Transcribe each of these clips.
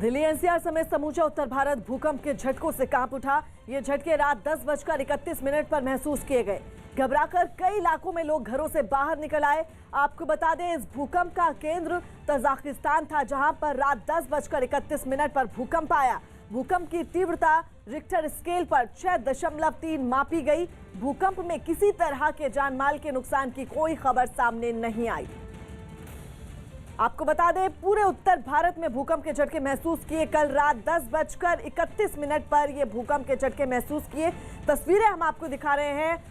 Delhi NCR समेत समूचा उत्तर भारत भूकंप के झटकों से कांप उठा। ये झटके रात 10:31 पर महसूस किए गए। घबराकर कई इलाकों में लोग घरों से बाहर निकल आए। आपको बता दें, इस भूकंप का केंद्र तजाकिस्तान था, जहां पर रात 10:31 पर भूकंप आया। भूकंप की तीव्रता रिक्टर स्केल पर 6.3 मापी गई। भूकंप में किसी तरह के जानमाल के नुकसान की कोई खबर सामने नहीं आई। आपको बता दें, पूरे उत्तर भारत में भूकंप के झटके महसूस किए। कल रात 10:31 पर ये भूकंप के झटके महसूस किए। तस्वीरें हम आपको दिखा रहे हैं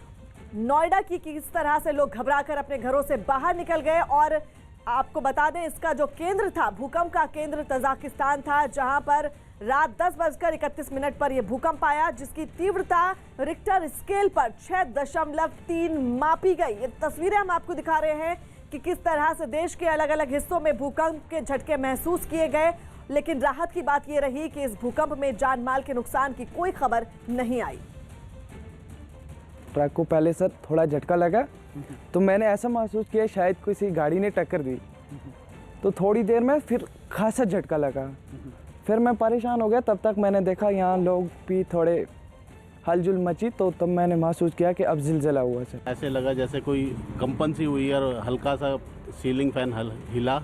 नोएडा की, किस तरह से लोग घबराकर अपने घरों से बाहर निकल गए। और आपको बता दें, इसका जो केंद्र था, भूकंप का केंद्र तजाकिस्तान था, जहां पर रात 10:31 पर यह भूकंप आया, जिसकी तीव्रता रिक्टर स्केल पर 6.3 मापी गई। ये तस्वीरें हम आपको दिखा रहे हैं कि किस तरह से देश के अलग अलग हिस्सों में भूकंप के झटके महसूस किए गए। लेकिन राहत की बात यह रही कि इस भूकंप में जान माल के नुकसान की कोई खबर नहीं आई। ट्रक को पहले सर थोड़ा झटका लगा, तो मैंने ऐसा महसूस किया शायद किसी गाड़ी ने टक्कर दी। तो थोड़ी देर में फिर खासा झटका लगा, फिर मैं परेशान हो गया। तब तक मैंने देखा यहाँ लोग भी थोड़े हलचल मची, तो तब मैंने महसूस किया कि अब जिलजिला हुआ सर। ऐसे लगा जैसे कोई कंपन सी हुई और हल्का सा सीलिंग फैन हिला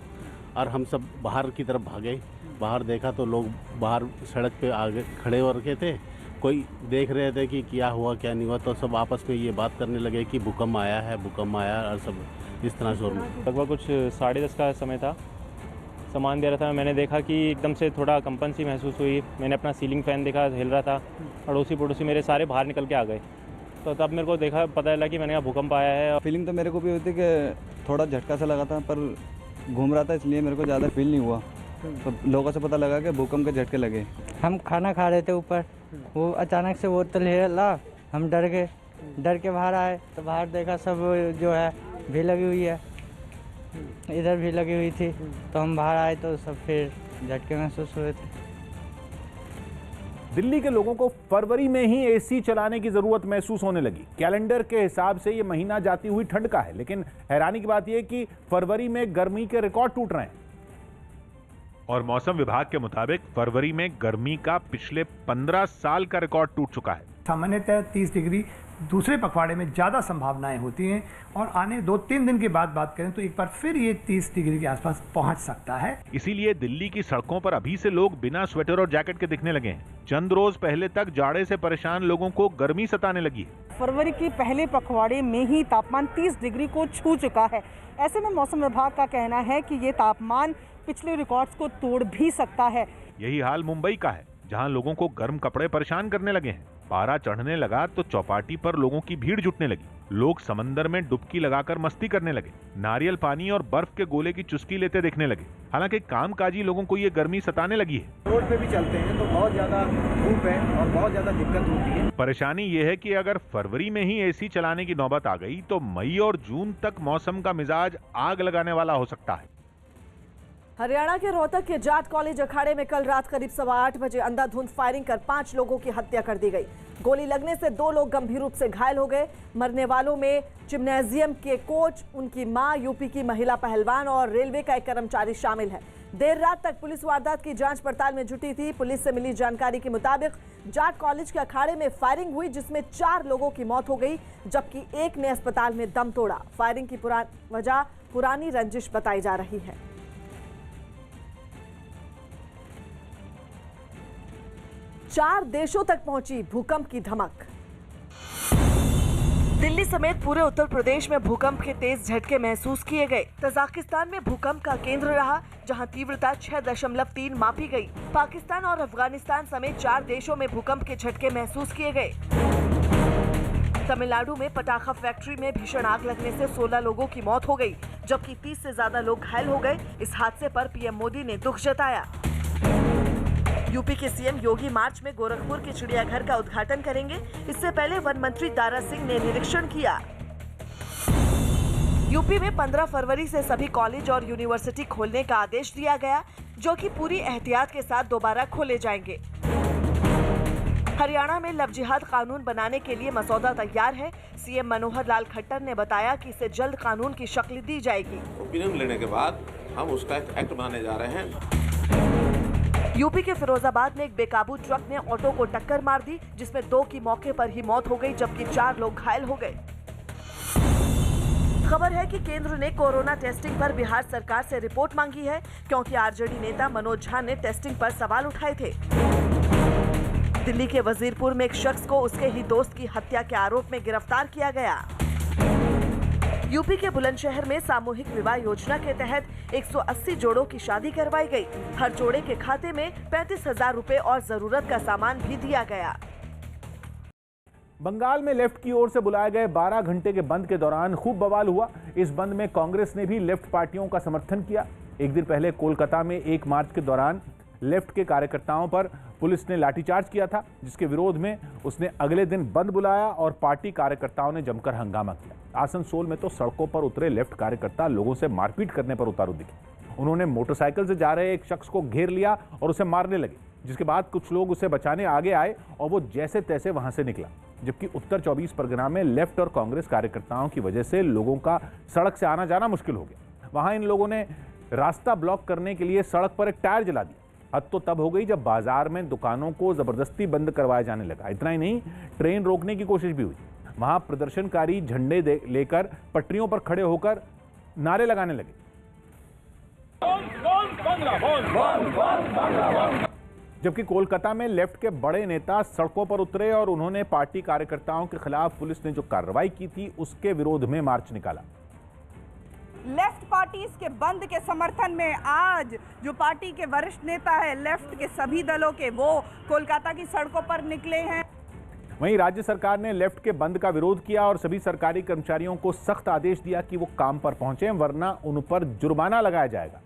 और हम सब बाहर की तरफ भागे। बाहर देखा तो लोग बाहर सड़क पे आगे खड़े हो रखे थे, कोई देख रहे थे कि क्या हुआ क्या नहीं हुआ। तो सब आपस में ये बात करने लगे कि भूकंप आया है, भूकंप आया, और सब इस तरह शोर में। लगभग कुछ 10:30 का समय था, सामान दे रहा था। मैंने देखा कि एकदम से थोड़ा कंपन सी महसूस हुई। मैंने अपना सीलिंग फ़ैन देखा, हिल रहा था। अड़ोसी पड़ोसी मेरे सारे बाहर निकल के आ गए। तो तब मेरे को देखा, पता चला कि मैंने कहा भूकंप आया है। फीलिंग तो मेरे को भी होती कि थोड़ा झटका सा लगा था, पर घूम रहा था इसलिए मेरे को ज़्यादा फील नहीं हुआ। तो लोगों से पता लगा कि भूकंप के झटके लगे। हम खाना खा रहे थे ऊपर, वो अचानक से बोतल हिला, हम डर गए। डर के बाहर आए तो बाहर देखा सब जो है भी लगी हुई है, इधर भी लगी हुई थी। तो हम बाहर आए तो सब फिर झटके महसूस हुए थे। दिल्ली के लोगों को फरवरी में ही एसी चलाने की जरूरत महसूस होने लगी। कैलेंडर के हिसाब से ये महीना जाती हुई ठंड का है, लेकिन हैरानी की बात यह कि फरवरी में गर्मी के रिकॉर्ड टूट रहे हैं। और मौसम विभाग के मुताबिक फरवरी में गर्मी का पिछले 15 साल का रिकॉर्ड टूट चुका है। सामान्यतः 30 डिग्री दूसरे पखवाड़े में ज़्यादा संभावनाएं होती हैं, और आने 2-3 दिन के बाद बात करें तो एक बार फिर ये 30 डिग्री के आसपास पहुंच सकता है। इसीलिए दिल्ली की सड़कों पर अभी से लोग बिना स्वेटर और जैकेट के दिखने लगे हैं। चंद रोज पहले तक जाड़े से परेशान लोगों को गर्मी सताने लगी है। फरवरी के पहले पखवाड़े में ही तापमान 30 डिग्री को छू चुका है। ऐसे में मौसम विभाग का कहना है कि ये तापमान पिछले रिकॉर्ड्स को तोड़ भी सकता है। यही हाल मुंबई का है, जहां लोगों को गर्म कपड़े परेशान करने लगे हैं। पारा चढ़ने लगा तो चौपाटी पर लोगों की भीड़ जुटने लगी। लोग समंदर में डुबकी लगाकर मस्ती करने लगे, नारियल पानी और बर्फ के गोले की चुस्की लेते दिखने लगे। हालांकि कामकाजी लोगों को ये गर्मी सताने लगी है। रोड पे भी चलते हैं तो बहुत ज्यादा धूप है और बहुत ज्यादा दिक्कत होती है। परेशानी ये है कि अगर फरवरी में ही एसी चलाने की नौबत आ गई तो मई और जून तक मौसम का मिजाज आग लगाने वाला हो सकता है। हरियाणा के रोहतक के जाट कॉलेज अखाड़े में कल रात करीब 8:15 बजे अंधाधुंध फायरिंग कर 5 लोगों की हत्या कर दी गई। गोली लगने से 2 लोग गंभीर रूप से घायल हो गए। मरने वालों में जिम्नेजियम के कोच, उनकी मां, यूपी की महिला पहलवान और रेलवे का एक कर्मचारी शामिल है। देर रात तक पुलिस वारदात की जांच पड़ताल में जुटी थी। पुलिस से मिली जानकारी के मुताबिक जाट कॉलेज के अखाड़े में फायरिंग हुई, जिसमें 4 लोगों की मौत हो गई, जबकि एक ने अस्पताल में दम तोड़ा। फायरिंग की वजह पुरानी रंजिश बताई जा रही है। चार देशों तक पहुंची भूकंप की धमक। दिल्ली समेत पूरे उत्तर प्रदेश में भूकंप के तेज झटके महसूस किए गए। तजाकिस्तान में भूकंप का केंद्र रहा, जहां तीव्रता 6.3 मापी गई। पाकिस्तान और अफगानिस्तान समेत 4 देशों में भूकंप के झटके महसूस किए गए। तमिलनाडु में पटाखा फैक्ट्री में भीषण आग लगने से 16 लोगों की मौत हो गई, जबकि 30 से ज्यादा लोग घायल हो गए। इस हादसे पर पीएम मोदी ने दुख जताया। यूपी के सीएम योगी मार्च में गोरखपुर के चिड़ियाघर का उद्घाटन करेंगे। इससे पहले वन मंत्री दारा सिंह ने निरीक्षण किया। यूपी में 15 फरवरी से सभी कॉलेज और यूनिवर्सिटी खोलने का आदेश दिया गया, जो कि पूरी एहतियात के साथ दोबारा खोले जाएंगे। हरियाणा में लव जिहाद कानून बनाने के लिए मसौदा तैयार है। सीएम मनोहर लाल खट्टर ने बताया कि इसे जल्द कानून की शक्ल दी जाएगी। ओपिनियन लेने के बाद हम उसका एक एक्ट बनाने जा रहे हैं। यूपी के फिरोजाबाद में एक बेकाबू ट्रक ने ऑटो को टक्कर मार दी, जिसमें 2 की मौके पर ही मौत हो गई, जबकि 4 लोग घायल हो गए। खबर है कि केंद्र ने कोरोना टेस्टिंग पर बिहार सरकार से रिपोर्ट मांगी है, क्योंकि आरजेडी नेता मनोज झा ने टेस्टिंग पर सवाल उठाए थे। दिल्ली के वजीरपुर में एक शख्स को उसके ही दोस्त की हत्या के आरोप में गिरफ्तार किया गया। यूपी के बुलंदशहर में सामूहिक विवाह योजना के तहत 180 जोड़ों की शादी करवाई गई। हर जोड़े के खाते में 35,000 रुपए और जरूरत का सामान भी दिया गया। बंगाल में लेफ्ट की ओर से बुलाए गए 12 घंटे के बंद के दौरान खूब बवाल हुआ। इस बंद में कांग्रेस ने भी लेफ्ट पार्टियों का समर्थन किया। एक दिन पहले कोलकाता में 1 मार्च के दौरान लेफ्ट के कार्यकर्ताओं पर पुलिस ने लाठीचार्ज किया था, जिसके विरोध में उसने अगले दिन बंद बुलाया और पार्टी कार्यकर्ताओं ने जमकर हंगामा किया। आसनसोल में तो सड़कों पर उतरे लेफ्ट कार्यकर्ता लोगों से मारपीट करने पर उतारू दिखे। उन्होंने मोटरसाइकिल से जा रहे एक शख्स को घेर लिया और उसे मारने लगे, जिसके बाद कुछ लोग उसे बचाने आगे आए और वो जैसे तैसे वहां से निकला। जबकि उत्तर 24 परगना में लेफ्ट और कांग्रेस कार्यकर्ताओं की वजह से लोगों का सड़क से आना जाना मुश्किल हो गया। वहां इन लोगों ने रास्ता ब्लॉक करने के लिए सड़क पर एक टायर जला दिया। हद तो तब हो गई जब बाजार में दुकानों को जबरदस्ती बंद करवाया जाने लगा। इतना ही नहीं, ट्रेन रोकने की कोशिश भी हुई। वहां प्रदर्शनकारी झंडे लेकर पटरियों पर खड़े होकर नारे लगाने लगे। जबकि कोलकाता में लेफ्ट के बड़े नेता सड़कों पर उतरे और उन्होंने पार्टी कार्यकर्ताओं के खिलाफ पुलिस ने जो कार्रवाई की थी उसके विरोध में मार्च निकाला। लेफ्ट पार्टीज के बंद के समर्थन में आज जो पार्टी के वरिष्ठ नेता है लेफ्ट के सभी दलों के, वो कोलकाता की सड़कों पर निकले हैं। वहीं राज्य सरकार ने लेफ्ट के बंद का विरोध किया और सभी सरकारी कर्मचारियों को सख्त आदेश दिया कि वो काम पर पहुंचे, वरना उन पर जुर्माना लगाया जाएगा।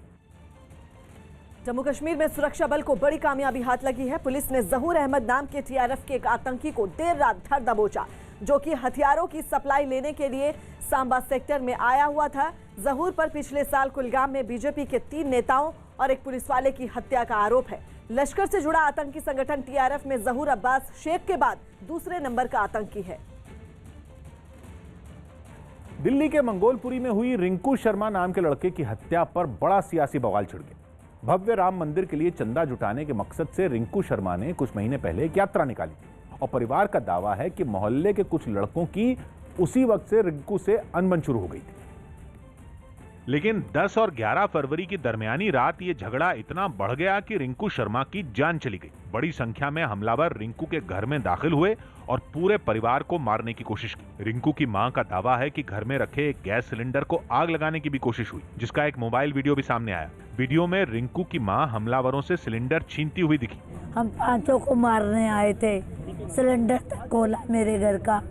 जम्मू कश्मीर में सुरक्षा बल को बड़ी कामयाबी हाथ लगी है। पुलिस ने जहूर अहमद नाम के टीआरएफ के एक आतंकी को देर रात धर दबोचा, जो कि हथियारों की सप्लाई लेने के लिए सांबा सेक्टर में आया हुआ था। जहूर पर पिछले साल कुलगाम में बीजेपी के 3 नेताओं और एक पुलिस वाले की हत्या का आरोप है। लश्कर से जुड़ा आतंकी संगठन टीआरएफ में जहूर अब्बास शेख के बाद दूसरे नंबर का आतंकी है। दिल्ली के मंगोलपुरी में हुई रिंकू शर्मा नाम के लड़के की हत्या पर बड़ा सियासी बवाल छिड़ गया। भव्य राम मंदिर के लिए चंदा जुटाने के मकसद से रिंकू शर्मा ने कुछ महीने पहले एक यात्रा निकाली और परिवार का दावा है कि मोहल्ले के कुछ लड़कों की उसी वक्त से रिंकू से अनबन शुरू हो गई थी। लेकिन 10 और 11 फरवरी की दरमियानी रात ये झगड़ा इतना बढ़ गया कि रिंकू शर्मा की जान चली गई। बड़ी संख्या में हमलावर रिंकू के घर में दाखिल हुए और पूरे परिवार को मारने की कोशिश की। रिंकू की मां का दावा है कि घर में रखे एक गैस सिलेंडर को आग लगाने की भी कोशिश हुई, जिसका एक मोबाइल वीडियो भी सामने आया। वीडियो में रिंकू की मां हमलावरों से सिलेंडर छीनती हुई दिखी। हम 5 को मारने आए थे, सिलेंडर तक खोला मेरे घर का,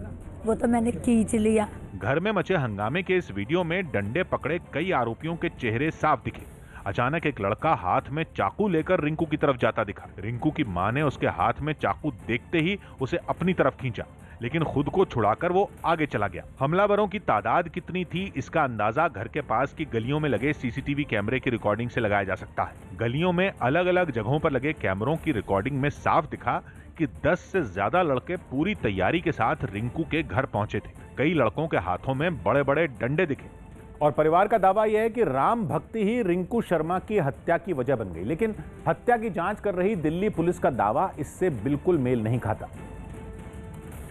वो तो मैंने खींच लिया। घर में मचे हंगामे के इस वीडियो में डंडे पकड़े कई आरोपियों के चेहरे साफ दिखे। अचानक एक लड़का हाथ में चाकू लेकर रिंकू की तरफ जाता दिखा। रिंकू की मां ने उसके हाथ में चाकू देखते ही उसे अपनी तरफ खींचा, लेकिन खुद को छुड़ाकर वो आगे चला गया। हमलावरों की तादाद कितनी थी, इसका अंदाजा घर के पास की गलियों में लगे सीसीटीवी कैमरे की रिकॉर्डिंग से लगाया जा सकता है। गलियों में अलग अलग जगहों पर लगे कैमरों की रिकॉर्डिंग में साफ दिखा कि 10 से ज्यादा लड़के पूरी तैयारी के साथ रिंकू के घर पहुंचे थे। कई लड़कों के हाथों में बड़े बड़े डंडे दिखे और परिवार का दावा यह है कि राम भक्ति ही रिंकू शर्मा की हत्या की वजह बन गई। लेकिन हत्या की जांच कर रही दिल्ली पुलिस का दावा इससे बिल्कुल मेल नहीं खाता,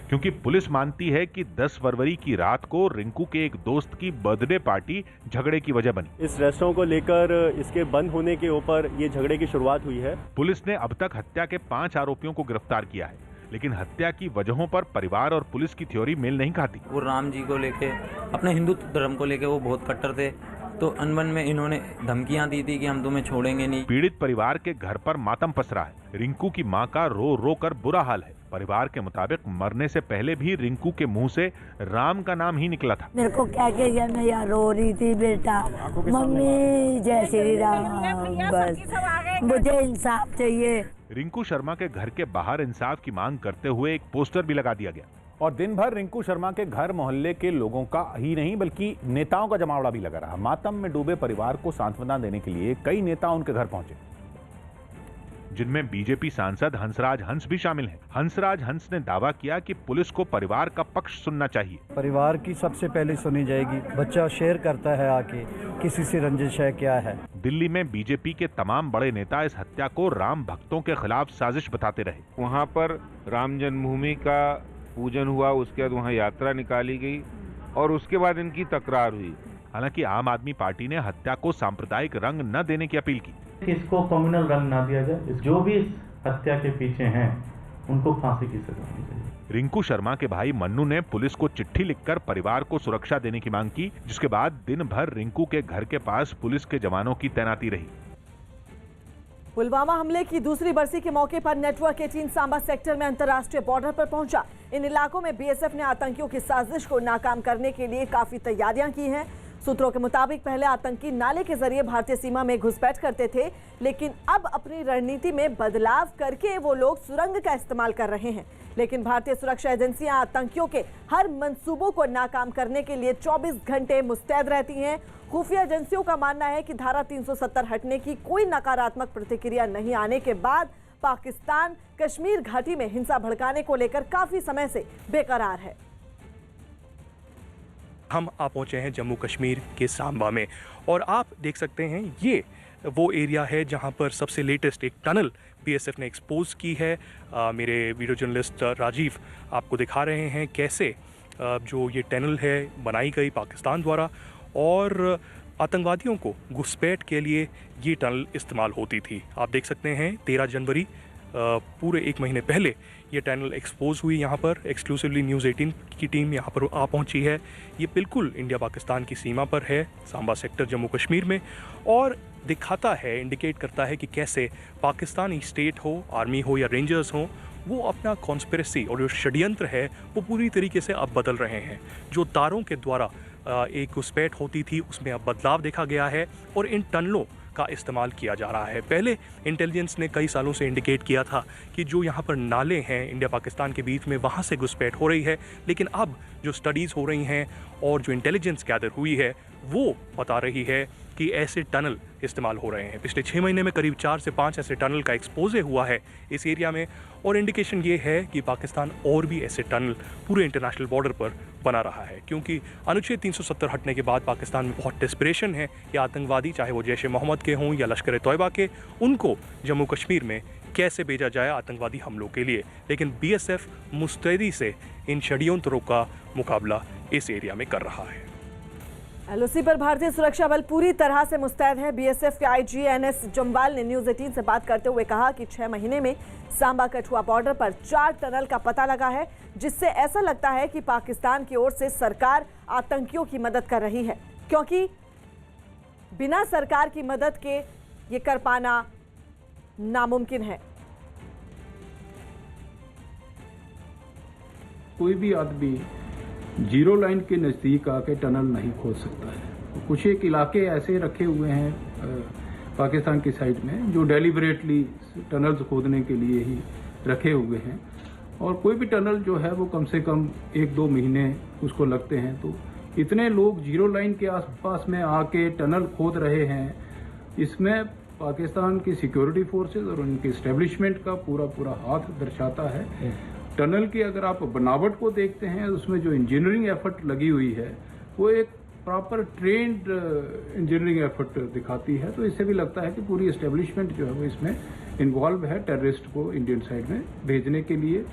क्योंकि पुलिस मानती है कि 10 फरवरी की रात को रिंकू के एक दोस्त की बर्थडे पार्टी झगड़े की वजह बनी। इस रेस्टोरेंट को लेकर इसके बंद होने के ऊपर ये झगड़े की शुरुआत हुई है। पुलिस ने अब तक हत्या के 5 आरोपियों को गिरफ्तार किया है, लेकिन हत्या की वजहों पर परिवार और पुलिस की थ्योरी मेल नहीं खाती। वो राम जी को लेके, अपने हिंदू धर्म को लेके वो बहुत कट्टर थे, तो अनबन में इन्होंने धमकियां दी थी कि हम तुम्हें छोड़ेंगे नहीं। पीड़ित परिवार के घर पर मातम पसरा है। रिंकू की मां का रो रो कर बुरा हाल है। परिवार के मुताबिक मरने से पहले भी रिंकू के मुंह से राम का नाम ही निकला था। मेरे को क्या किया, मैं यार रो रही थी, बेटा मम्मी जय श्री राम, बस मुझे इंसाफ चाहिए। रिंकू शर्मा के घर के बाहर इंसाफ की मांग करते हुए एक पोस्टर भी लगा दिया गया और दिन भर रिंकू शर्मा के घर मोहल्ले के लोगों का ही नहीं बल्कि नेताओं का जमावड़ा भी लगा रहा। मातम में डूबे परिवार को सांत्वना देने के लिए कई नेता उनके घर पहुंचे। जिनमें बीजेपी सांसद हंसराज हंस भी शामिल हैं। हंसराज हंस ने दावा किया कि पुलिस को परिवार का पक्ष सुनना चाहिए। परिवार की सबसे पहले सुनी जाएगी। बच्चा शेयर करता है आके किसी से रंजिश है क्या है। दिल्ली में बीजेपी के तमाम बड़े नेता इस हत्या को राम भक्तों के खिलाफ साजिश बताते रहे। वहाँ पर राम जन्मभूमि का पूजन हुआ, उसके बाद वहाँ यात्रा निकाली गई और उसके बाद इनकी तकरार हुई। हालांकि आम आदमी पार्टी ने हत्या को सांप्रदायिक रंग न देने की अपील की। इसको कम्युनल रंग ना दिया जाए, जो भी इस हत्या के पीछे हैं उनको फांसी की सजा होनी चाहिए। रिंकू शर्मा के भाई मन्नू ने पुलिस को चिट्ठी लिखकर परिवार को सुरक्षा देने की मांग की, जिसके बाद दिन भर रिंकू के घर के पास पुलिस के जवानों की तैनाती रही। पुलवामा हमले की दूसरी बरसी के मौके पर नेटवर्क 18 सांबा सेक्टर में अंतर्राष्ट्रीय बॉर्डर पर पहुंचा। इन इलाकों में बीएसएफ ने आतंकियों की साजिश को नाकाम करने के लिए काफी तैयारियां की हैं। सूत्रों के मुताबिक पहले आतंकी नाले के जरिए भारतीय सीमा में घुसपैठ करते थे, लेकिन अब अपनी रणनीति में बदलाव करके वो लोग सुरंग का इस्तेमाल कर रहे हैं। लेकिन भारतीय सुरक्षा एजेंसियां आतंकियों के हर मंसूबों को नाकाम करने के लिए 24 घंटे मुस्तैद रहती हैं। खुफिया एजेंसियों का मानना है कि धारा 370 हटने की कोई नकारात्मक प्रतिक्रिया नहीं आने के बाद पाकिस्तान कश्मीर घाटी में हिंसा भड़काने को लेकर काफी समय से बेकरार है। हम आप पहुंचे हैं जम्मू कश्मीर के सांबा में और आप देख सकते हैं ये वो एरिया है जहां पर सबसे लेटेस्ट एक टनल बीएसएफ ने एक्सपोज की है। मेरे वीडियो जर्नलिस्ट राजीव आपको दिखा रहे हैं कैसे जो ये टनल है बनाई गई पाकिस्तान द्वारा और आतंकवादियों को घुसपैठ के लिए ये टनल इस्तेमाल होती थी। आप देख सकते हैं 13 जनवरी पूरे एक महीने पहले ये टनल एक्सपोज हुई। यहाँ पर एक्सक्लूसिवली न्यूज़ 18 की टीम यहाँ पर आ पहुँची है। ये बिल्कुल इंडिया पाकिस्तान की सीमा पर है, सांबा सेक्टर जम्मू कश्मीर में, और दिखाता है, इंडिकेट करता है कि कैसे पाकिस्तानी स्टेट हो, आर्मी हो या रेंजर्स हो, वो अपना कॉन्स्पिरेसी और जो षड्यंत्र है वो पूरी तरीके से अब बदल रहे हैं। जो तारों के द्वारा एक घुसपैठ होती थी उसमें अब बदलाव देखा गया है और इन टनलों का इस्तेमाल किया जा रहा है। पहले इंटेलिजेंस ने कई सालों से इंडिकेट किया था कि जो यहाँ पर नाले हैं इंडिया पाकिस्तान के बीच में वहाँ से घुसपैठ हो रही है, लेकिन अब जो स्टडीज़ हो रही हैं और जो इंटेलिजेंस गैदर हुई है वो बता रही है कि ऐसे टनल इस्तेमाल हो रहे हैं। पिछले 6 महीने में करीब 4 से 5 ऐसे टनल का एक्सपोजे हुआ है इस एरिया में और इंडिकेशन ये है कि पाकिस्तान और भी ऐसे टनल पूरे इंटरनेशनल बॉर्डर पर बना रहा है, क्योंकि अनुच्छेद 370 हटने के बाद पाकिस्तान में बहुत डेस्परेशन है कि आतंकवादी चाहे वो जैश ए मोहम्मद के हों या लश्कर ए तोयबा के, उनको जम्मू कश्मीर में कैसे भेजा जाए आतंकवादी हमलों के लिए। लेकिन बीएसएफ मुस्तैदी से इन षड्यंत्रों का मुकाबला इस एरिया में कर रहा है। एलओसी पर भारतीय सुरक्षा बल पूरी तरह से मुस्तैद है। बीएसएफ के आईजी एनएस जम्वाल ने न्यूज़ 18 से बात करते हुए कहा कि 6 महीने में सांबा कठुआ बॉर्डर पर 4 टनल का पता लगा है, जिससे ऐसा लगता है कि पाकिस्तान की ओर से सरकार आतंकियों की मदद कर रही है, क्योंकि बिना सरकार की मदद के ये कर पाना नामुमकिन है। कोई भी आदमी जीरो लाइन के नज़दीक आके टनल नहीं खोद सकता है। कुछ एक इलाके ऐसे रखे हुए हैं पाकिस्तान की साइड में जो डेलिबरेटली टनल्स खोदने के लिए ही रखे हुए हैं, और कोई भी टनल जो है वो कम से कम 1-2 महीने उसको लगते हैं। तो इतने लोग जीरो लाइन के आसपास में आके टनल खोद रहे हैं, इसमें पाकिस्तान की सिक्योरिटी फोर्सेस और उनके इस्टेब्लिशमेंट का पूरा हाथ दर्शाता है। टनल की अगर आप बनावट को देखते हैं, उसमें जो इंजीनियरिंग एफर्ट लगी हुई है वो एक प्रॉपर ट्रेंड इंजीनियरिंग एफर्ट दिखाती है। तो इससे भी लगता है कि पूरी एस्टेब्लिशमेंट जो है वो इसमें इन्वॉल्व है टेररिस्ट को इंडियन साइड में भेजने के लिए।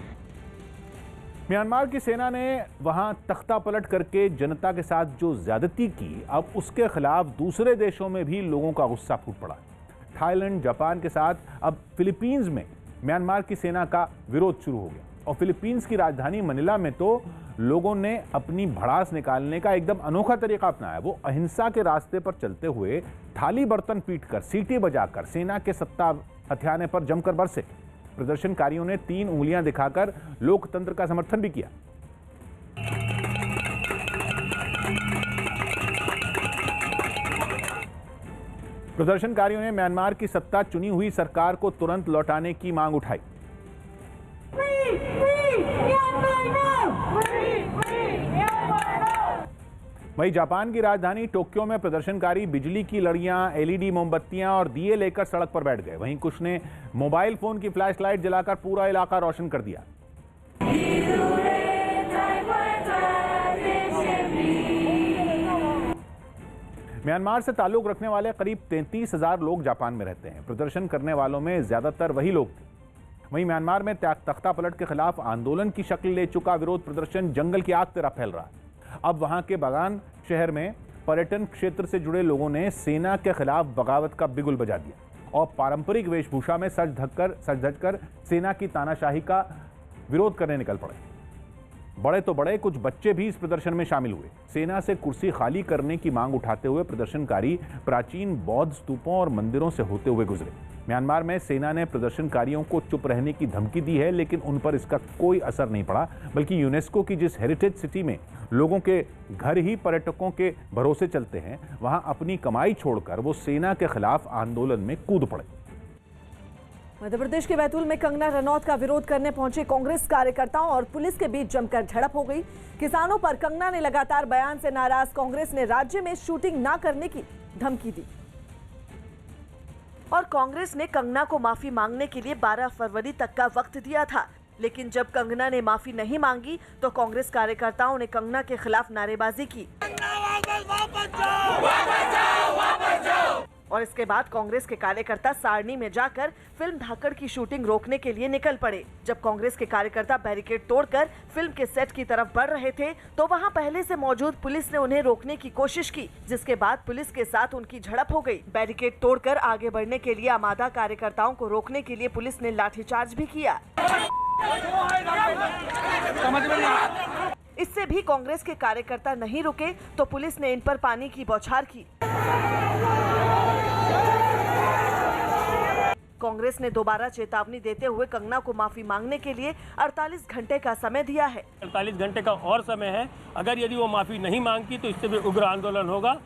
म्यांमार की सेना ने वहां तख्ता पलट करके जनता के साथ जो ज्यादती की, अब उसके खिलाफ दूसरे देशों में भी लोगों का गुस्सा फूट पड़ा। थाईलैंड, जापान के साथ अब फिलीपींस में म्यांमार की सेना का विरोध शुरू हो गया और फिलीपींस की राजधानी मनीला में तो लोगों ने अपनी भड़ास निकालने का एकदम अनोखा तरीका अपनाया। वो अहिंसा के रास्ते पर चलते हुए थाली बर्तन पीटकर, सीटी बजाकर सेना के सत्ता हथियाने पर जमकर बरसे। प्रदर्शनकारियों ने 3 उंगलियां दिखाकर लोकतंत्र का समर्थन भी किया। प्रदर्शनकारियों ने म्यांमार की सत्ता चुनी हुई सरकार को तुरंत लौटाने की मांग उठाई। वहीं जापान की राजधानी टोक्यो में प्रदर्शनकारी बिजली की लड़ियां, एलईडी मोमबत्तियां और दिए लेकर सड़क पर बैठ गए। वहीं कुछ ने मोबाइल फोन की फ्लैशलाइट जलाकर पूरा इलाका रोशन कर दिया। म्यांमार से ताल्लुक रखने वाले करीब 33,000 लोग जापान में रहते हैं। प्रदर्शन करने वालों में ज्यादातर वही लोग थे। वहीं म्यांमार में तख्ता पलट के खिलाफ आंदोलन की शक्ल ले चुका विरोध प्रदर्शन जंगल की आग तरह फैल रहा है। अब वहां के बागान शहर में पर्यटन क्षेत्र से जुड़े लोगों ने सेना के खिलाफ बगावत का बिगुल बजा दिया और पारंपरिक वेशभूषा में सज धजकर सेना की तानाशाही का विरोध करने निकल पड़े। बड़े तो बड़े, कुछ बच्चे भी इस प्रदर्शन में शामिल हुए। सेना से कुर्सी खाली करने की मांग उठाते हुए प्रदर्शनकारी प्राचीन बौद्ध स्तूपों और मंदिरों से होते हुए गुजरे। म्यांमार में सेना ने प्रदर्शनकारियों को चुप रहने की धमकी दी है, लेकिन उन पर इसका कोई असर नहीं पड़ा, बल्कि यूनेस्को की जिस हेरिटेज सिटी में लोगों के घर ही पर्यटकों के भरोसे चलते हैं, वहां अपनी कमाई छोड़कर वो सेना के खिलाफ आंदोलन में कूद पड़े। मध्य प्रदेश के बैतूल में कंगना रनौत का विरोध करने पहुंचे कांग्रेस कार्यकर्ताओं और पुलिस के बीच जमकर झड़प हो गई। किसानों पर कंगना ने लगातार बयान से नाराज कांग्रेस ने राज्य में शूटिंग न करने की धमकी दी और कांग्रेस ने कंगना को माफी मांगने के लिए 12 फरवरी तक का वक्त दिया था। लेकिन जब कंगना ने माफी नहीं मांगी तो कांग्रेस कार्यकर्ताओं ने कंगना के खिलाफ नारेबाजी की और इसके बाद कांग्रेस के कार्यकर्ता सारनी में जाकर फिल्म धाकड़ की शूटिंग रोकने के लिए निकल पड़े। जब कांग्रेस के कार्यकर्ता बैरिकेड तोड़कर फिल्म के सेट की तरफ बढ़ रहे थे तो वहां पहले से मौजूद पुलिस ने उन्हें रोकने की कोशिश की, जिसके बाद पुलिस के साथ उनकी झड़प हो गई। बैरिकेड तोड़कर आगे बढ़ने के लिए आमादा कार्यकर्ताओं को रोकने के लिए पुलिस ने लाठीचार्ज भी किया। इससे भी कांग्रेस के कार्यकर्ता नहीं रुके तो पुलिस ने इन पर पानी की बौछार की। कांग्रेस ने दोबारा चेतावनी देते हुए कंगना को माफी मांगने के लिए 48 घंटे का समय दिया है। 48 घंटे का और समय है। अगर यदि वो माफी नहीं मांगती तो इससे भी उग्र आंदोलन होगा।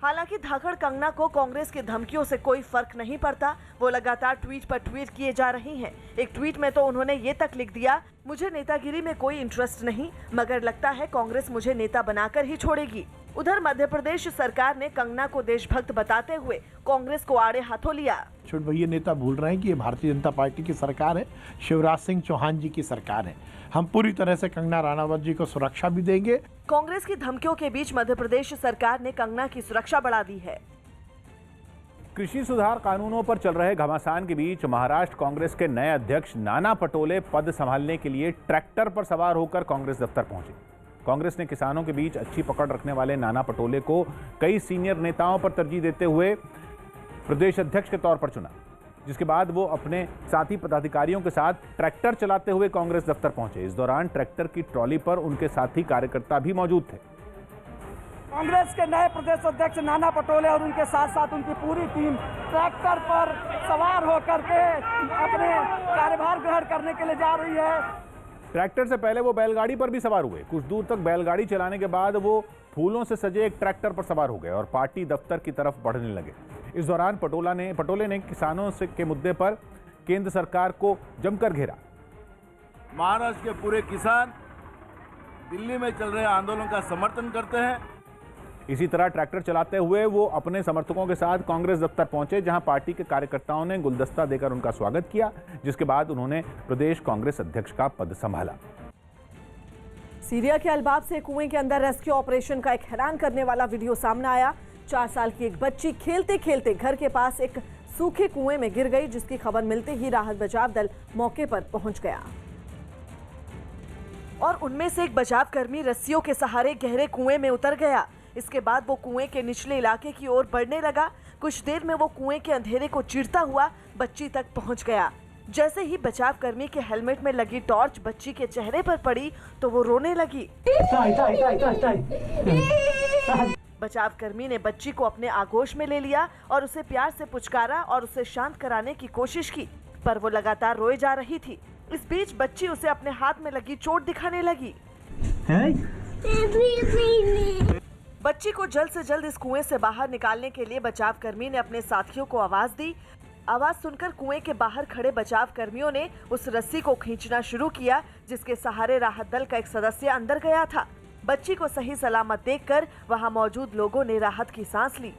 हालांकि धाकड़ कंगना को कांग्रेस की धमकियों से कोई फर्क नहीं पड़ता। वो लगातार ट्वीट पर ट्वीट किए जा रही हैं। एक ट्वीट में तो उन्होंने ये तक लिख दिया, मुझे नेतागिरी में कोई इंटरेस्ट नहीं, मगर लगता है कांग्रेस मुझे नेता बनाकर ही छोड़ेगी। उधर मध्य प्रदेश सरकार ने कंगना को देशभक्त बताते हुए कांग्रेस को आड़े हाथों लिया। छोटे भैया नेता भूल रहे हैं कि ये भारतीय जनता पार्टी की सरकार है, शिवराज सिंह चौहान जी की सरकार है। हम पूरी तरह से कंगना रनौत जी को सुरक्षा भी देंगे। कांग्रेस की धमकियों के बीच मध्य प्रदेश सरकार ने कंगना की सुरक्षा बढ़ा दी है। कृषि सुधार कानूनों पर चल रहे घमासान के बीच महाराष्ट्र कांग्रेस के नए अध्यक्ष नाना पटोले पद संभालने के लिए ट्रैक्टर पर सवार होकर कांग्रेस दफ्तर पहुंचे। कांग्रेस ने किसानों के बीच अच्छी पकड़ रखने वाले नाना पटोले को कई सीनियर नेताओं पर तरजीह देते हुए प्रदेश अध्यक्ष के तौर पर चुना, जिसके बाद वो अपने साथी पदाधिकारियों के साथ ट्रैक्टर चलाते हुए कांग्रेस दफ्तर पहुंचे। इस दौरान ट्रैक्टर की ट्रॉली पर उनके साथी कार्यकर्ता भी मौजूद थे। कांग्रेस के नए प्रदेश अध्यक्ष नाना पटोले और उनके साथ साथ उनकी पूरी टीम ट्रैक्टर पर सवार होकर के अपने कार्यभार ग्रहण करने के लिए जा रही है। ट्रैक्टर से पहले वो बैलगाड़ी पर भी सवार हुए। कुछ दूर तक बैलगाड़ी चलाने के बाद वो फूलों से सजे एक ट्रैक्टर पर सवार हो गए और पार्टी दफ्तर की तरफ बढ़ने लगे। इस दौरान पटोले ने किसानों से के मुद्दे पर केंद्र सरकार को जमकर घेरा। महाराष्ट्र के पूरे किसान दिल्ली में चल रहे आंदोलन का समर्थन करते हैं। इसी तरह ट्रैक्टर चलाते हुए वो अपने समर्थकों के साथ कांग्रेस दफ्तर पहुंचे, जहां पार्टी के कार्यकर्ताओं ने गुलदस्ता देकर उनका स्वागत किया, जिसके बाद उन्होंने प्रदेश कांग्रेस अध्यक्ष का पद संभाला। सीरिया के अलबाब से कुएं के अंदर रेस्क्यू ऑपरेशन का एक हैरान करने वाला वीडियो सामने आया। 4 साल की एक बच्ची खेलते खेलते घर के पास एक सूखे कुएं में गिर गई, जिसकी खबर मिलते ही राहत बचाव दल मौके पर पहुंच गया और उनमें से एक बचाव कर्मी रस्सियों के सहारे गहरे कुएं में उतर गया। इसके बाद वो कुएं के निचले इलाके की ओर बढ़ने लगा। कुछ देर में वो कुएं के अंधेरे को चीरता हुआ बच्ची तक पहुंच गया। जैसे ही बचाव कर्मी के हेलमेट में लगी टॉर्च बच्ची के चेहरे पर पड़ी तो वो रोने लगी। बचाव कर्मी ने बच्ची को अपने आगोश में ले लिया और उसे प्यार से पुचकारा और उसे शांत कराने की कोशिश की, पर वो लगातार रोए जा रही थी। इस बीच बच्ची उसे अपने हाथ में लगी चोट दिखाने लगी। बच्ची को जल्द से जल्द इस कुएं से बाहर निकालने के लिए बचाव कर्मी ने अपने साथियों को आवाज दी। आवाज सुनकर कुएं के बाहर खड़े बचाव कर्मियों ने उस रस्सी को खींचना शुरू किया, जिसके सहारे राहत दल का एक सदस्य अंदर गया था। बच्ची को सही सलामत देखकर वहां मौजूद लोगों ने राहत की सांस ली।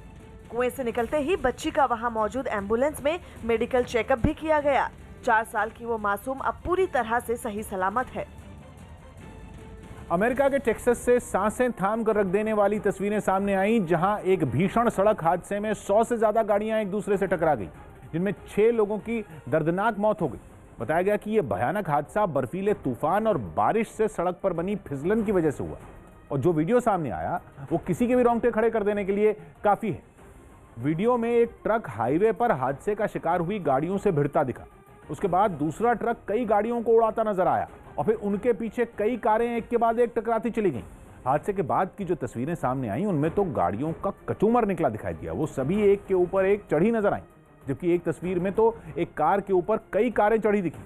कुएं से निकलते ही बच्ची का वहां मौजूद एम्बुलेंस में मेडिकल चेकअप भी किया गया। 4 साल की वो मासूम अब पूरी तरह से सही सलामत है। अमेरिका के टेक्सास से सांसें थाम कर रख देने वाली तस्वीरें सामने आईं, जहां एक भीषण सड़क हादसे में 100 से ज्यादा गाड़ियां एक दूसरे से टकरा गई, जिनमें 6 लोगों की दर्दनाक मौत हो गई। बताया गया कि यह भयानक हादसा बर्फीले तूफान और बारिश से सड़क पर बनी फिसलन की वजह से हुआ, और जो वीडियो सामने आया वो किसी के भी रोंगटे खड़े कर देने के लिए काफी है। वीडियो में एक ट्रक हाईवे पर हादसे का शिकार हुई गाड़ियों से भिड़ता दिखा। उसके बाद दूसरा ट्रक कई गाड़ियों को उड़ाता नजर आया और फिर उनके पीछे कई कारें एक के बाद एक टकराती चली गईं। हादसे के बाद की जो तस्वीरें सामने आई उनमें तो गाड़ियों का कचूमर निकला दिखाई दिया। वो सभी एक के ऊपर एक चढ़ी नजर आई, जबकि एक तस्वीर में तो एक कार के ऊपर कई कारें चढ़ी दिखी।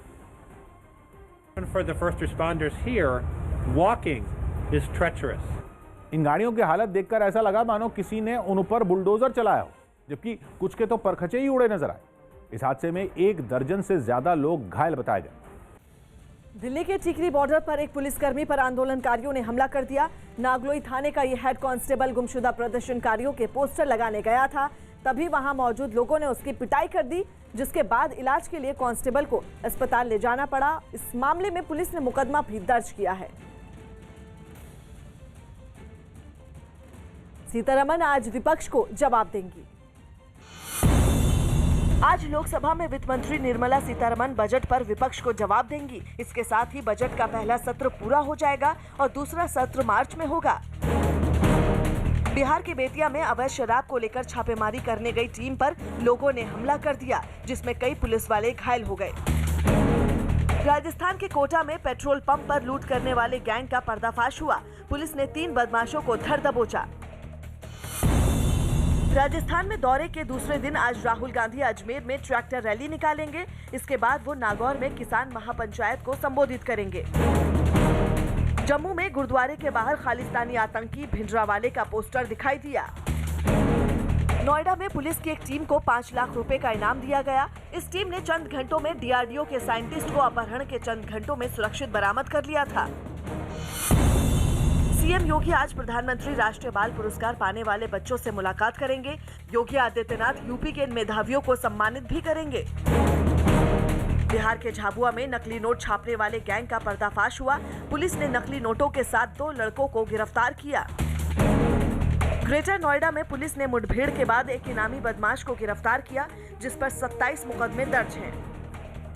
For the first responders here, walking is treacherous. इन गाड़ियों की हालत देखकर ऐसा लगा मानो किसी ने उन पर बुलडोजर चलाया हो, जबकि कुछ के तो परखचे ही उड़े नजर आए। इस हादसे में 1 दर्जन से ज्यादा लोग घायल बताए गए। दिल्ली के टिकरी बॉर्डर पर एक पुलिसकर्मी पर आंदोलनकारियों ने हमला कर दिया। नागलोई थाने का यह हेड कांस्टेबल गुमशुदा प्रदर्शनकारियों के पोस्टर लगाने गया था, तभी वहां मौजूद लोगों ने उसकी पिटाई कर दी, जिसके बाद इलाज के लिए कांस्टेबल को अस्पताल ले जाना पड़ा। इस मामले में पुलिस ने मुकदमा भी दर्ज किया है। सीतारमण आज विपक्ष को जवाब देंगी। आज लोकसभा में वित्त मंत्री निर्मला सीतारमण बजट पर विपक्ष को जवाब देंगी। इसके साथ ही बजट का पहला सत्र पूरा हो जाएगा और दूसरा सत्र मार्च में होगा। बिहार के बेतिया में अवैध शराब को लेकर छापेमारी करने गई टीम पर लोगों ने हमला कर दिया, जिसमें कई पुलिस वाले घायल हो गए। राजस्थान के कोटा में पेट्रोल पंप पर लूट करने वाले गैंग का पर्दाफाश हुआ। पुलिस ने 3 बदमाशों को धर दबोचा। राजस्थान में दौरे के दूसरे दिन आज राहुल गांधी अजमेर में ट्रैक्टर रैली निकालेंगे। इसके बाद वो नागौर में किसान महापंचायत को संबोधित करेंगे। जम्मू में गुरुद्वारे के बाहर खालिस्तानी आतंकी भिंडरावाले का पोस्टर दिखाई दिया। नोएडा में पुलिस की एक टीम को 5 लाख रुपए का इनाम दिया गया। इस टीम ने चंद घंटों में डीआरडीओ के साइंटिस्ट को अपहरण के चंद घंटों में सुरक्षित बरामद कर लिया था। सीएम योगी आज प्रधानमंत्री राष्ट्रीय बाल पुरस्कार पाने वाले बच्चों से मुलाकात करेंगे। योगी आदित्यनाथ यूपी के इन मेधावियों को सम्मानित भी करेंगे। बिहार के झाबुआ में नकली नोट छापने वाले गैंग का पर्दाफाश हुआ। पुलिस ने नकली नोटों के साथ 2 लड़कों को गिरफ्तार किया। ग्रेटर नोएडा में पुलिस ने मुठभेड़ के बाद एक इनामी बदमाश को गिरफ्तार किया, जिस पर 27 मुकदमे दर्ज हैं।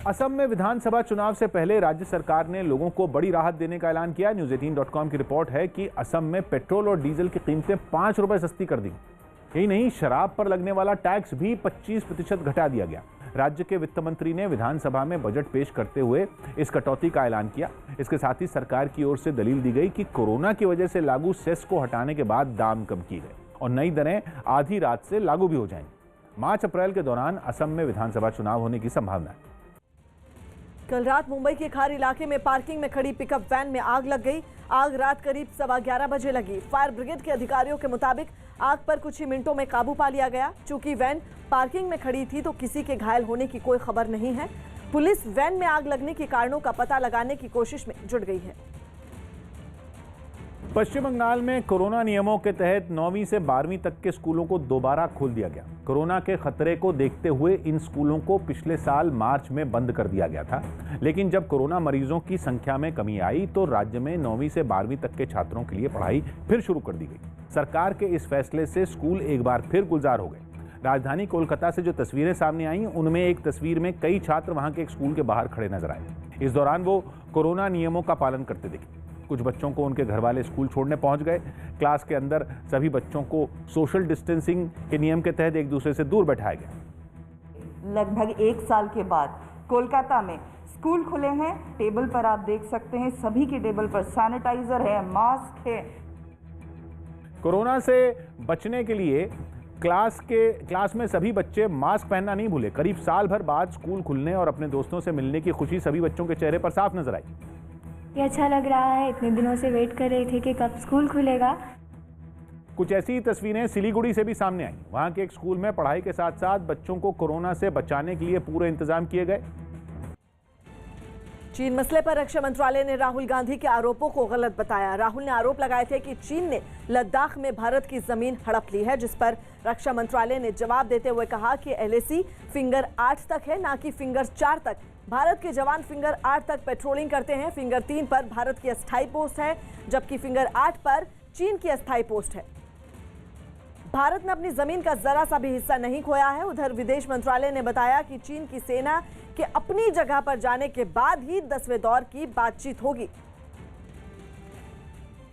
असम में विधानसभा चुनाव से पहले राज्य सरकार ने लोगों को बड़ी राहत देने का ऐलान किया। News18.com की रिपोर्ट है कि असम में पेट्रोल और डीजल की कीमतें 5 रुपए सस्ती कर दी। यही नहीं, शराब पर लगने वाला टैक्स भी 25% घटा दिया गया। राज्य के वित्त मंत्री ने विधानसभा में बजट पेश करते हुए इस कटौती का ऐलान किया। इसके साथ ही सरकार की ओर से दलील दी गई कि कोरोना की वजह से लागू सेस को हटाने के बाद दाम कम किए गए और नई दरें आधी रात से लागू भी हो जाएंगी। मार्च अप्रैल के दौरान असम में विधानसभा चुनाव होने की संभावना है। कल रात मुंबई के खार इलाके में पार्किंग में खड़ी पिकअप वैन में आग लग गई। आग रात करीब 11:15 बजे लगी। फायर ब्रिगेड के अधिकारियों के मुताबिक आग पर कुछ ही मिनटों में काबू पा लिया गया। चूंकि वैन पार्किंग में खड़ी थी तो किसी के घायल होने की कोई खबर नहीं है। पुलिस वैन में आग लगने के कारणों का पता लगाने की कोशिश में जुट गई है। पश्चिम बंगाल में कोरोना नियमों के तहत 9वीं से 12वीं तक के स्कूलों को दोबारा खोल दिया गया। कोरोना के खतरे को देखते हुए इन स्कूलों को पिछले साल मार्च में बंद कर दिया गया था, लेकिन जब कोरोना मरीजों की संख्या में कमी आई तो राज्य में 9वीं से 12वीं तक के छात्रों के लिए पढ़ाई फिर शुरू कर दी गई। सरकार के इस फैसले से स्कूल एक बार फिर गुलजार हो गए। राजधानी कोलकाता से जो तस्वीरें सामने आई उनमें एक तस्वीर में कई छात्र वहां के एक स्कूल के बाहर खड़े नजर आए। इस दौरान वो कोरोना नियमों का पालन करते दिखे। कुछ बच्चों को उनके घर वाले स्कूल छोड़ने पहुंच गए। क्लास के अंदर सभी बच्चों को सोशल डिस्टेंसिंग के नियम के तहत एक दूसरे से दूर बैठाया गया। लगभग 1 साल के बाद कोलकाता में स्कूल खुले हैं। टेबल पर आप देख सकते हैं, सभी के टेबल पर सैनिटाइजर है, मास्क है। कोरोना से बचने के लिए क्लास में सभी बच्चे मास्क पहनना नहीं भूले। करीब साल भर बाद स्कूल खुलने और अपने दोस्तों से मिलने की खुशी सभी बच्चों के चेहरे पर साफ नजर आई। ये अच्छा लग रहा है, इतने दिनों से वेट कर रहे थे कि कब स्कूल खुलेगा। कुछ ऐसी ही तस्वीरें सिलीगुड़ी से भी सामने आई। वहां के एक स्कूल में पढ़ाई के साथ साथ बच्चों को कोरोना से बचाने के लिए पूरे इंतजाम किए गए। चीन मसले पर रक्षा मंत्रालय ने राहुल गांधी के आरोपों को गलत बताया। राहुल ने आरोप लगाए थे कि चीन ने लद्दाख में भारत की जमीन हड़प ली है, जिस पर रक्षा मंत्रालय ने जवाब देते हुए कहा कि LAC फिंगर 8 तक है, ना कि फिंगर 4 तक। भारत के जवान फिंगर 8 तक पेट्रोलिंग करते हैं। फिंगर 3 पर भारत की अस्थायी पोस्ट है, जबकि फिंगर 8 पर चीन की अस्थायी पोस्ट है। भारत ने अपनी जमीन का जरा सा भी हिस्सा नहीं खोया है। उधर विदेश मंत्रालय ने बताया कि चीन की सेना के अपनी जगह पर जाने के बाद ही 10वें दौर की बातचीत होगी।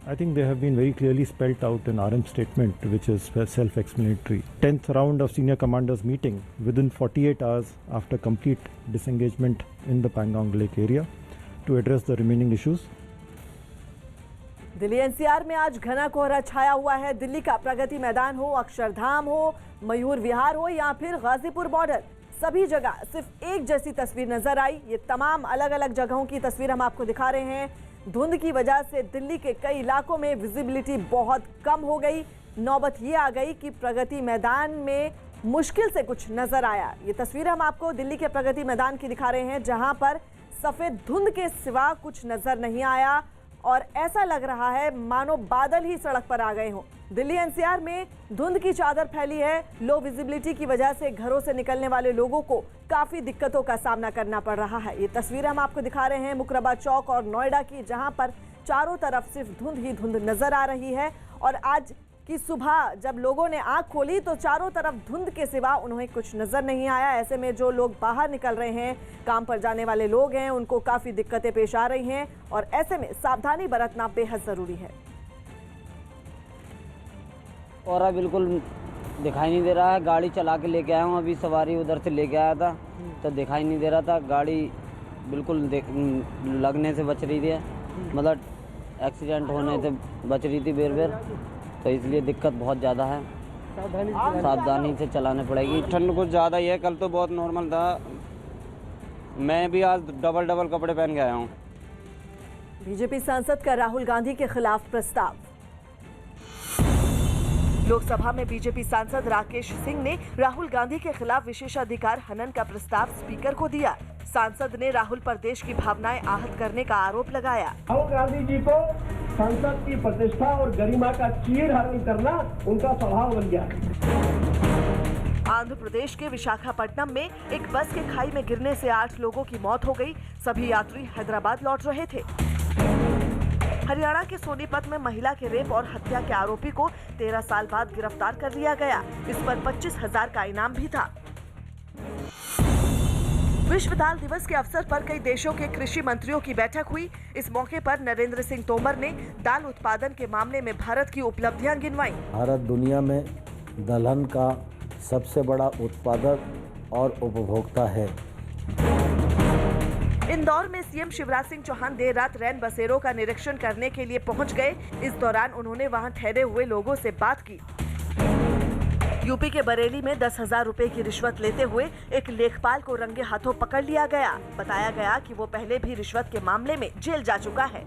I think they have been very clearly spelled out in RM statement, which is self-explanatory. 10th round of senior commanders meeting within 48 hours after complete disengagement in the Pangong Lake area to address the remaining issues. Delhi NCR में आज घना कोहरा छाया हुआ है। दिल्ली का प्रगति मैदान हो, अक्षरधाम हो, मयूर विहार हो या फिर गाजीपुर बॉर्डर, सभी जगह सिर्फ एक जैसी तस्वीर नजर आई। ये तमाम अलग अलग जगहों की तस्वीर हम आपको दिखा रहे हैं। धुंध की वजह से दिल्ली के कई इलाकों में विजिबिलिटी बहुत कम हो गई। नौबत ये आ गई कि प्रगति मैदान में मुश्किल से कुछ नजर आया। ये तस्वीर हम आपको दिल्ली के प्रगति मैदान की दिखा रहे हैं, जहां पर सफेद धुंध के सिवा कुछ नजर नहीं आया और ऐसा लग रहा है मानो बादल ही सड़क पर आ गए हों। दिल्ली NCR में धुंध की चादर फैली है। लो विजिबिलिटी की वजह से घरों से निकलने वाले लोगों को काफी दिक्कतों का सामना करना पड़ रहा है। ये तस्वीर हम आपको दिखा रहे हैं मुकरबा चौक और नोएडा की, जहां पर चारों तरफ सिर्फ धुंध ही धुंध नजर आ रही है। और आज की सुबह जब लोगों ने आंख खोली तो चारों तरफ धुंध के सिवा उन्हें कुछ नजर नहीं आया। ऐसे में जो लोग बाहर निकल रहे हैं, काम पर जाने वाले लोग हैं, उनको काफी दिक्कतें पेश आ रही हैं और ऐसे में सावधानी बरतना बेहद जरूरी है। और बिल्कुल दिखाई नहीं दे रहा है। गाड़ी चला के लेके आया हूँ, अभी सवारी उधर से लेके आया था तो दिखाई नहीं दे रहा था। गाड़ी बिल्कुल लगने से बच रही थी, मतलब एक्सीडेंट होने से बच रही थी बेर तो इसलिए दिक्कत बहुत ज़्यादा है। सावधानी से चलाने पड़ेगी। ठंड कुछ ज़्यादा ही है, कल तो बहुत नॉर्मल था। मैं भी आज डबल कपड़े पहन के आया हूँ। बीजेपी सांसद का राहुल गांधी के खिलाफ प्रस्ताव। लोकसभा में बीजेपी सांसद राकेश सिंह ने राहुल गांधी के खिलाफ विशेषाधिकार हनन का प्रस्ताव स्पीकर को दिया। सांसद ने राहुल पर देश की भावनाएं आहत करने का आरोप लगाया। राहुल गांधी जी को संसद की प्रतिष्ठा और गरिमा का चीरहरण करना उनका स्वभाव बन गया। आंध्र प्रदेश के विशाखापट्टनम में एक बस के खाई में गिरने से 8 लोगों की मौत हो गई। सभी यात्री हैदराबाद लौट रहे थे। हरियाणा के सोनीपत में महिला के रेप और हत्या के आरोपी को 13 साल बाद गिरफ्तार कर लिया गया। इस पर 25,000 का इनाम भी था। विश्व दाल दिवस के अवसर पर कई देशों के कृषि मंत्रियों की बैठक हुई। इस मौके पर नरेंद्र सिंह तोमर ने दाल उत्पादन के मामले में भारत की उपलब्धियां गिनवाई। भारत दुनिया में दलहन का सबसे बड़ा उत्पादक और उपभोक्ता है। इंदौर में सीएम शिवराज सिंह चौहान देर रात रैन बसेरों का निरीक्षण करने के लिए पहुंच गए। इस दौरान उन्होंने वहां ठहरे हुए लोगों से बात की। यूपी के बरेली में 10,000 रुपए की रिश्वत लेते हुए एक लेखपाल को रंगे हाथों पकड़ लिया गया। बताया गया कि वो पहले भी रिश्वत के मामले में जेल जा चुका है।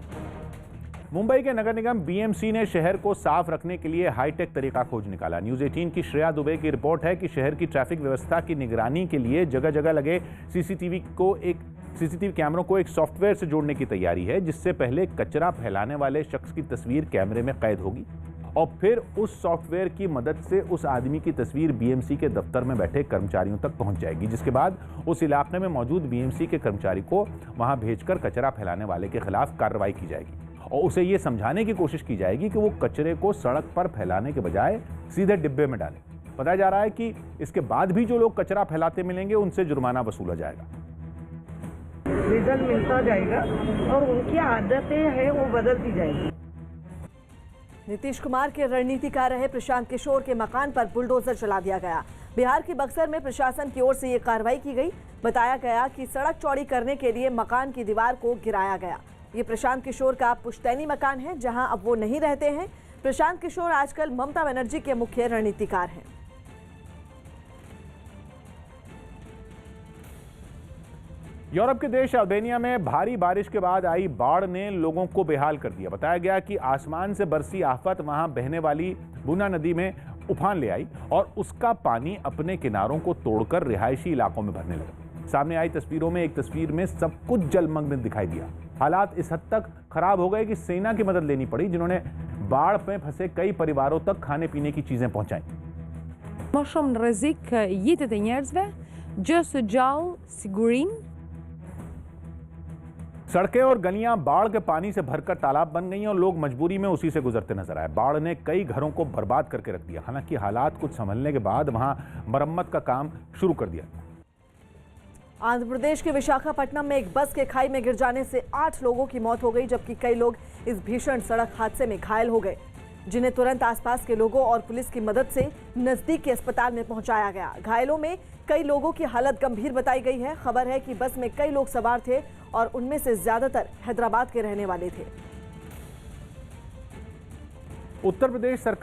मुंबई के नगर निगम BMC ने शहर को साफ रखने के लिए हाईटेक तरीका खोज निकाला। न्यूज़ 18 की श्रेया दुबे की रिपोर्ट है कि शहर की ट्रैफिक व्यवस्था की निगरानी के लिए जगह जगह लगे सीसीटीवी कैमरों को एक सॉफ्टवेयर से जोड़ने की तैयारी है, जिससे पहले कचरा फैलाने वाले शख्स की तस्वीर कैमरे में कैद होगी और फिर उस सॉफ्टवेयर की मदद से उस आदमी की तस्वीर BMC के दफ्तर में बैठे कर्मचारियों तक पहुंच जाएगी, जिसके बाद उस इलाके में मौजूद BMC के कर्मचारी को वहां भेजकर कचरा फैलाने वाले के खिलाफ कार्रवाई की जाएगी और उसे ये समझाने की कोशिश की जाएगी कि वो कचरे को सड़क पर फैलाने के बजाय सीधे डिब्बे में डालें। बताया जा रहा है कि इसके बाद भी जो लोग कचरा फैलाते मिलेंगे उनसे जुर्माना वसूला जाएगा। रिजल्ट मिलता जाएगा और उनकी आदतें हैं वो बदलती जाएगी। नीतीश कुमार के रणनीतिकार रहे प्रशांत किशोर के मकान पर बुलडोजर चला दिया गया। बिहार की बक्सर में प्रशासन की ओर से ये कार्रवाई की गई। बताया गया कि सड़क चौड़ी करने के लिए मकान की दीवार को गिराया गया। ये प्रशांत किशोर का पुश्तैनी मकान है, जहां अब वो नहीं रहते हैं। प्रशांत किशोर आजकल ममता बनर्जी के मुख्य रणनीतिकार हैं। यूरोप के देश अल्बानिया में भारी बारिश के बाद आई बाढ़ ने लोगों को बेहाल कर दिया। बताया गया कि आसमान से बरसी आफत वहां बहने वाली बुना नदी में उफान ले आई और उसका पानी अपने किनारों को तोड़कर रिहायशी इलाकों में भरने लगा। सामने आई तस्वीरों में एक तस्वीर में सब कुछ जलमग्न दिखाई दिया। हालात इस हद तक खराब हो गए कि सेना की मदद लेनी पड़ी, जिन्होंने बाढ़ में फंसे कई परिवारों तक खाने पीने की चीजें पहुंचाई। Më shumë në rrezik jetët e njerëzve, gjë së gjallë, sigurinë. सड़कें और गलियां बाढ़ के पानी से भरकर तालाब बन गई और लोग मजबूरी में उसी से गुजरते नजर आए। बाढ़ ने कई घरों को बर्बाद करके रख दिया। हालांकि हालात कुछ संभलने के बाद वहां मरम्मत का काम शुरू कर दिया। आंध्र प्रदेश के विशाखापट्टनम में एक बस के खाई में गिर जाने से 8 लोगों की मौत हो गई, जबकि कई लोग इस भीषण सड़क हादसे में घायल हो गए, जिन्हें तुरंत आसपास के लोगों और पुलिस की मदद से नजदीक के अस्पताल में पहुंचाया गया। घायलों में कई लोगों की हालत गंभीर बताई गई है। खबर है कि बस में कई लोग सवार थे और उनमें से ज्यादातर हैदराबाद के रहने वाले थे। उत्तर प्रदेश सरकार